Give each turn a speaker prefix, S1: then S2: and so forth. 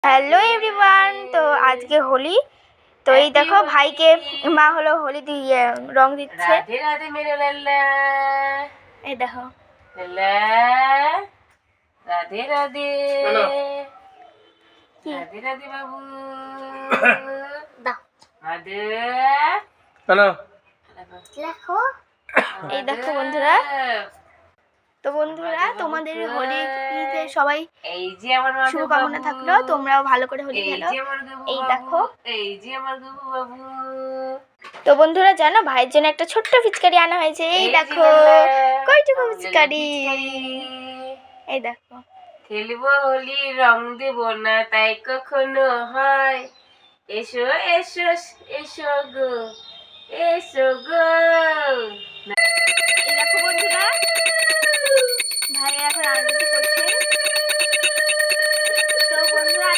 S1: Hello everyone, তো আজকে হোলি। তো এই দেখো ভাইকে মা হলো হোলি দিয়ে রং দিচ্ছে।
S2: রাধে রাধে মেরে লাল্লা।
S1: এই দেখো
S2: লাল্লা রাধে রাধে। রাধে রাধে বাবু।
S1: দাও
S2: রাধে।
S3: হ্যালো
S1: দেখো। এই দেখো বন্ধুরা, তো বন্ধুরা তোমাদের হোলিতে সবাই
S2: এই যে আমার
S1: শুভকামনা থাকলো, তোমরাও ভালো করে হোলি খেলো। এই দেখো,
S2: এই যে আমার গুবু বাবু।
S1: তো বন্ধুরা জানো ভাইয়ের জন্য একটা ছোট্ট পিচকারি আনা হয়েছে। এই দেখো কয়টুকু পিচকারি। এই দেখো,
S2: খেলবো হোলি রং দেব না তাই কখনো হয়। এসো এসো এসো গো, এসো গো।
S1: এই দেখো বন্ধুরা, ভাইয়ের এখন আরতি করছে। তো বন্ধুরা